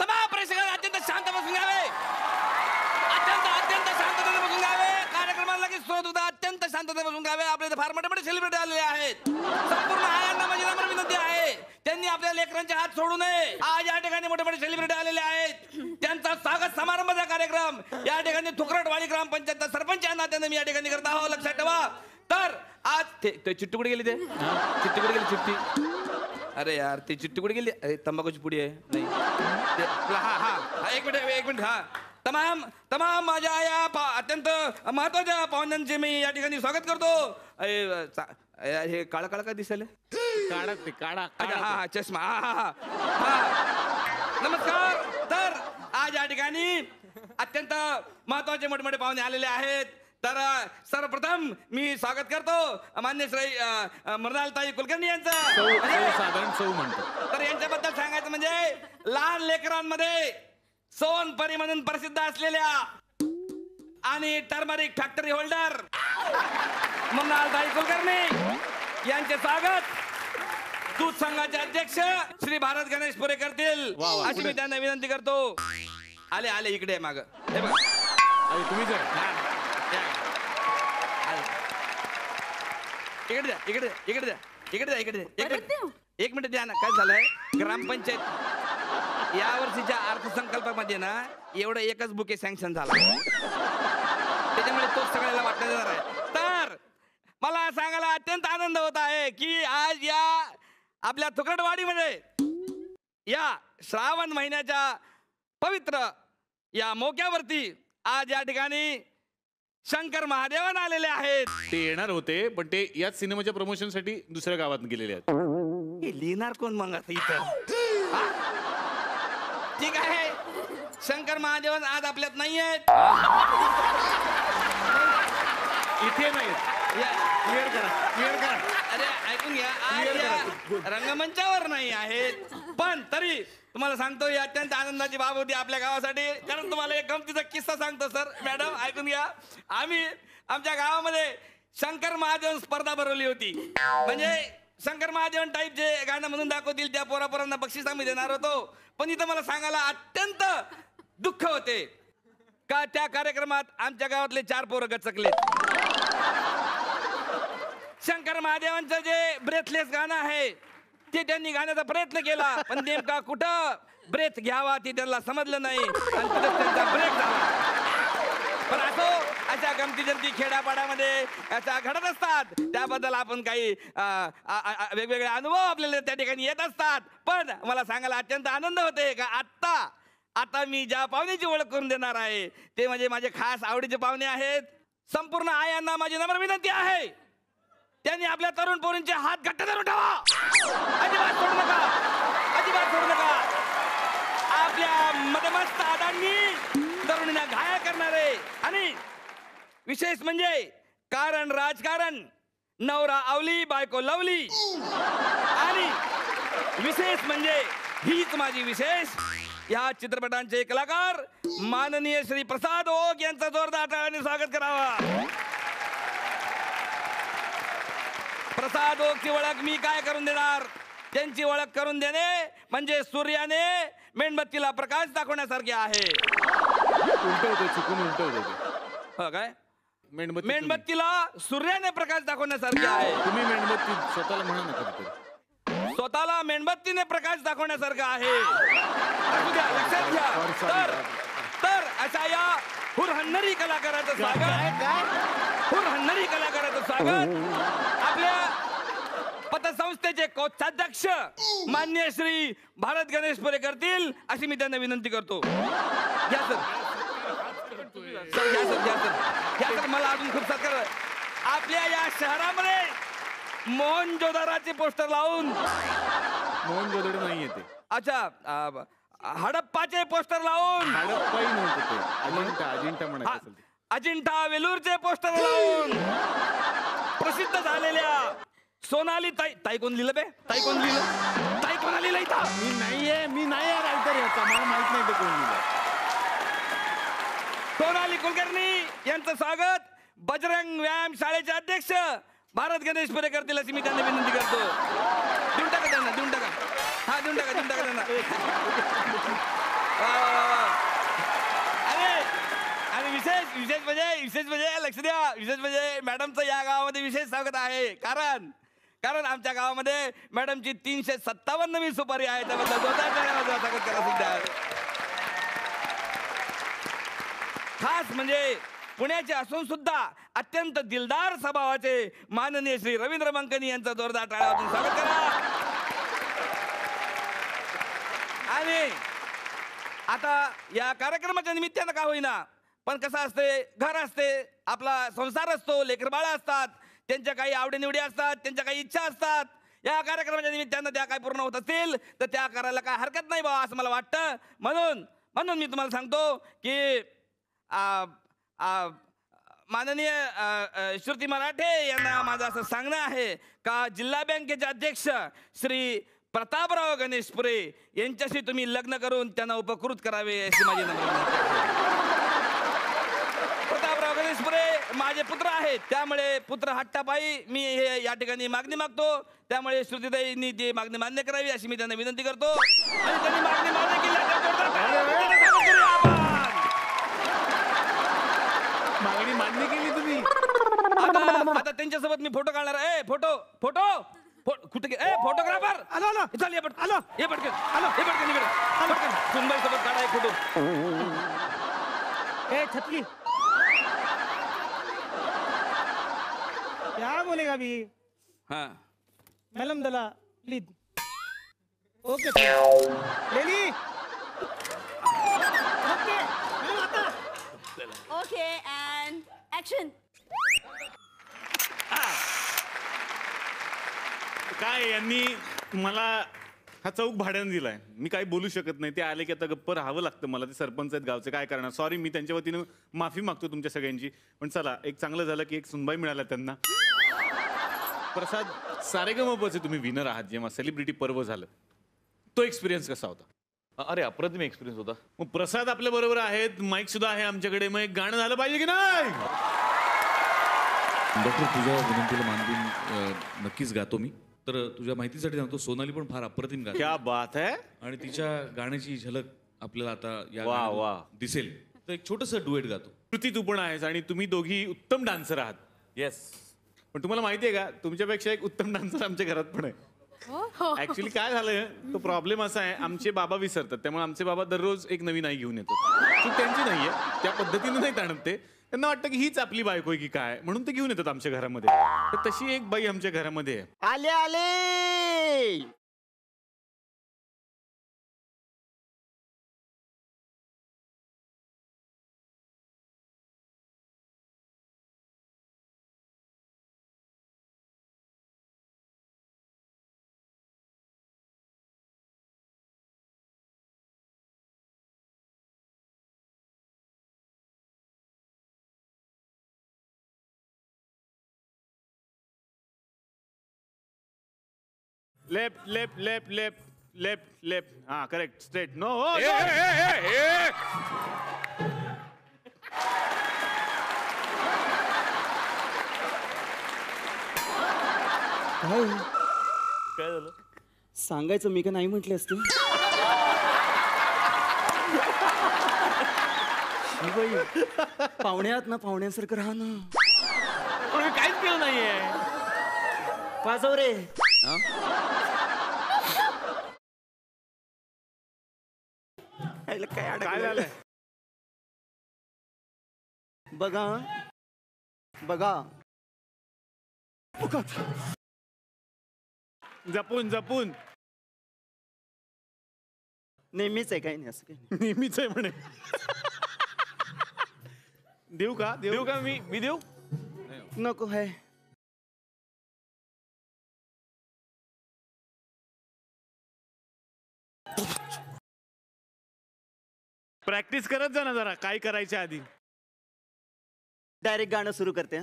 तमाम प्रेक्षकांना अत्यंत शांत बसून घ्यावे. अत्यंत शांततेने बसून घ्यावे. कार्यक्रमाला लगेच सुरुवात होता. अत्यंत शांततेने बसून घ्यावे. आपले इथे फार मोठे सेलिब्रिटी आलेले आहेत. संपूर्ण आयांना माझी नम्र विनंती आहे, त्यांनी आपल्या लेकरांचे हात सोडू नये. आज या ठिकाणी मोठे सेलिब्रिटी आलेले आहेत. त्यांचा स्वागत समारंभाचा कार्यक्रम या ठिकाणी थुकरटवाडी ग्रामपंचायतचा सरपंच या नात्याने मी या ठिकाणी करत आहो. लक्षात ठेवा. तर आज ते चिट्टी कुठे गेली? चिट्टी कुठे गेली? चिट्टी, अरे यार ती चिट्टी कुठे गेली? अरे तंबाखूची पुडी आहे. नाही हा एक मिनिट हा. तमाम माझ्या या अत्यंत महत्वाच्या पाहुण्यांचे मी या ठिकाणी स्वागत करतो. हे काळा काय दिसेल? काळा हा चष्मा. हा नमस्कार. तर आज या ठिकाणी अत्यंत महत्वाचे मोठे पाहुणे आलेले आहेत. तर सर्वप्रथम मी स्वागत करतो मान्य श्री मृणालताई कुलकर्णी यांचं. साधारण सौ म्हणतो. तर यांच्याबद्दल सांगायचं म्हणजे लहान लेकरांमध्ये सोनपरी म्हणून प्रसिद्ध असलेल्या आणि turmeric factory holder Mrinaltai Kulkarni यांचे स्वागत दूध संघाचे अध्यक्ष श्री भारत गणेश पुरे करतील अशी मी त्यांना विनंती करतो. आले इकडे माग. हे बघा तुम्ही जर इकडे एक मिनिट द्या ना. काय झालंय ग्रामपंचायत या वर्षीच्या अर्थसंकल्पामध्ये ना एवढं एकच बुके सँक्शन झाला, त्याच्यामुळे तो सगळ्याला वाटण्यात येणार आहे. तर मला सांगायला अत्यंत आनंद होत आहे की आज या आपल्या थुकरटवाडीमध्ये या श्रावण महिन्याच्या पवित्र या मोक्यावरती आज या ठिकाणी शंकर महादेवन आलेले आहेत. ते येणार होते पण ते याच सिनेमाच्या प्रमोशन साठी दुसऱ्या गावात गेलेले आहेत. हे लिहिणार कोण मग आता इथं? ठीक आहे, शंकर महादेवन आज आपल्यात नाही आहेत. इथे नाही. क्लिअर करा. अरे ऐकून घ्या, आज या रंगमंचावर नाही आहेत. पण तरी तुम्हाला सांगतो ही अत्यंत आनंदाची बाब होती आपल्या गावासाठी. कारण तुम्हाला एक गमतीचा किस्सा सांगतो सर मॅडम ऐकून घ्या. आम्ही आमच्या गावामध्ये शंकर महादेवन स्पर्धा भरवली होती. म्हणजे शंकर महादेवन टाईप जे गाणं म्हणून दाखवतील त्या पोरापोरांना बक्षीस आम्ही देणार होतो. पण इथं मला सांगायला अत्यंत दुःख होते का त्या कार्यक्रमात आमच्या गावातले 4 पोरं गचकले. शंकर महादेवांचं जे ब्रेथलेस गाणं आहे ते त्यांनी गाण्याचा प्रयत्न केला पण नेमका कुठं ब्रेथ घ्यावा ते त्यांना समजलं नाही आणि तिथेच त्यांचा ब्रेक झाला. पण असो, अशा गमती जमती खेड्यापाड्यामध्ये अशा घडत असतात. त्याबद्दल आपण काही वेगवेगळे अनुभव आपल्याला त्या ठिकाणी येत असतात. पण मला सांगायला अत्यंत आनंद होते का आता मी ज्या पाहुण्याची ओळख करून देणार आहे ते म्हणजे माझे खास आवडीचे पाहुणे आहेत. संपूर्ण आयांना माझी नम्र विनंती आहे, त्यांनी आपल्या तरुण पोरींचे हात घट्ट धरून ठेवा. अजिबात सोडू नका. आपल्या मदमस्त हातांनी तरुणींना घायल करणारे आणि विशेष म्हणजे कारण राजकारण, नवरा आवली बायको लवली आणि विशेष म्हणजे हीच माझी विशेष या चित्रपटांचे कलाकार माननीय श्री प्रसाद ओक यांचं जोरदार टाळ्यांनी स्वागत करावा. प्रसाद ओकची ओळख मी काय करून देणार, त्यांची ओळख करून देणे म्हणजे सूर्याने मेणबत्तीला प्रकाश दाखवण्यासारखे आहे. चुकून उलट होते. काय मेणबत्तीला सूर्याने प्रकाश दाखवण्यासारखे आहे. तुम्ही मेणबत्ती स्वतःला म्हणा ना कधीतरी. स्वतःला मेणबत्तीने प्रकाश दाखवण्यासारखं आहे. लक्षात घ्या. तर अशा या हुरहन्नरी कलाकाराचं स्वागत आपल्या पतसंस्थेचे कोषाध्यक्ष मान्य श्री भारत गणेश पुरे करतील अशी मी त्यांना विनंती करतो. घ्या सर. मला अजून खूप सत्कार. आपल्या या शहरामध्ये मोहनजोदडोचे पोस्टर लावून मोहनजोदडो नाही येते. अच्छा, हडप्पाचे पोस्टर लावून अजिंठा वेलूरचे पोस्टर लावून प्रसिद्ध झालेल्या सोनाली ताई कोण लिहिलं बे? ताई कोणा लिहिलं इथं? मी नाही रायटर याचा, मला माहित नाही ते कोण लिहिलं. सोनाली कुलकर्णी यांचं स्वागत बजरंग व्यायाम शाळेचे अध्यक्ष भारत गणेश पुरे करतील अशी मी त्यांना विनंती करतो. देऊन टाका त्यांना. अरे आणि विशेष म्हणजे लक्ष द्या, विशेष म्हणजे मॅडमचं या गावामध्ये विशेष स्वागत आहे. कारण आमच्या गावामध्ये मॅडमची 357वी सुपारी आहे. त्याबद्दल जोरदार टाळ्या स्वागत करा सुद्धा. खास म्हणजे पुण्याचे असून सुद्धा अत्यंत दिलदार स्वभावाचे माननीय श्री रवींद्र मंकनी यांचं जोरदार टाळ्यातून स्वागत करा. आणि आता या कार्यक्रमाच्या निमित्तानं का होईना, पण कसं असते, घर असते, आपला संसार असतो, लेकरबाळ असतात, त्यांच्या काही आवडीनिवडी असतात, त्यांच्या काही इच्छा असतात. या कार्यक्रमाच्या निमित्तानं त्या काय पूर्ण होत असतील तर त्या करायला काय हरकत नाही बाबा, असं मला वाटतं. म्हणून मी तुम्हाला सांगतो की माननीय श्रुती मराठे यांना माझं असं सांगणं आहे का जिल्हा बँकेचे अध्यक्ष श्री प्रतापराव गणेशपुरे यांच्याशी तुम्ही लग्न करून त्यांना उपकृत करावे अशी माझी प्रतापराव गणेशपुरे माझे पुत्र आहेत, त्यामुळे पुत्र हट्टापायी मी हे या ठिकाणी मागणी मागतो. त्यामुळे श्रुतीताईंनी ती मागणी मान्य करावी अशी मी त्यांना विनंती करतो. आणि त्यांनी मागणी मान्य केली. मागणी मान्य केली तुम्ही. आता त्यांच्यासोबत मी फोटो काढणार आहे. फोटो कुठे फोटोग्राफर चल ये पटकन सुनबाई सोबत काढा एक फोटो. छतली क्या बोलेगा अभी? हाँ मैलम दला लीद. ओके लेली. ओके मैलम आता. Okay end action. काय यांनी मला हा चौक भाड्याने दिलाय, मी काही बोलू शकत नाही. ते आले की आता गप्प राहावं लागतं मला. ते सरपंच आहेत गावचे, काय करणार. सॉरी, मी त्यांच्या वतीनं माफी मागतो तुमच्या सगळ्यांची. पण चला, एक चांगलं झालं की एक सुनबाई मिळाला त्यांना. प्रसाद, सारेगमपचे तुम्ही विनर आहात जेव्हा सेलिब्रिटी पर्व झालं, तो एक्सपिरियन्स कसा होता? अरे अप्रतिम एक्सपिरियन्स होता. मग प्रसाद आपल्या बरोबर आहेत, माईक सुद्धा आहे आमच्याकडे, मग एक गाणं झालं पाहिजे की नाही? डॉक्टर, तुझ्या विनंतीला मान देऊन नक्कीच गातो मी. तर तुझ्या माहितीसाठी सांगतो, सोनाली पण फार अप्रतिम गाते. क्या बात है. आणि तिच्या गाण्याची झलक आपल्याला आता या वा, गाण्यातून वा. दिसेल. तर एक छोटंसं डुएट गातो. कृती, तू पण आहेस आणि तुम्ही दोघी उत्तम डान्सर आहात. येस. पण तुम्हाला माहिती आहे का, तुमच्यापेक्षा एक उत्तम डान्सर आमच्या घरात पण आहे. ऍक्च्युली काय झालंय, तो प्रॉब्लेम असा आहे, आमचे बाबा विसरतात. त्यामुळे आमचे बाबा दररोज एक नवीन आई घेऊन येतात. चूक त्यांची नाहीये, त्या पद्धतीने नाही ताणत ते. त्यांना वाटतं की हीच आपली बायको आहे की काय, म्हणून ते घेऊन येतात आमच्या घरामध्ये. तर तशी एक बाई आमच्या घरामध्ये आहे. आले left left left left left left. हा करेक्ट. स्ट्रेट. नो. काय झालं? सांगायचं मी का नाही म्हटले असते. पाहुण्यात ना पाहुण्यासारखं राहा ना. पण मी काहीच केलं नाहीये. वाजव रे. काय झालंय? बघा बघा. जपून जपून. नेहमीच आहे, काही नाही असं काही नेहमीच आहे म्हणे. देऊ का? देऊ का? मी देऊ? नाही. नको है. प्रॅक्टिस करत जा ना जरा, काय करायच्या आधी. डायरेक्ट गाणं सुरू करते.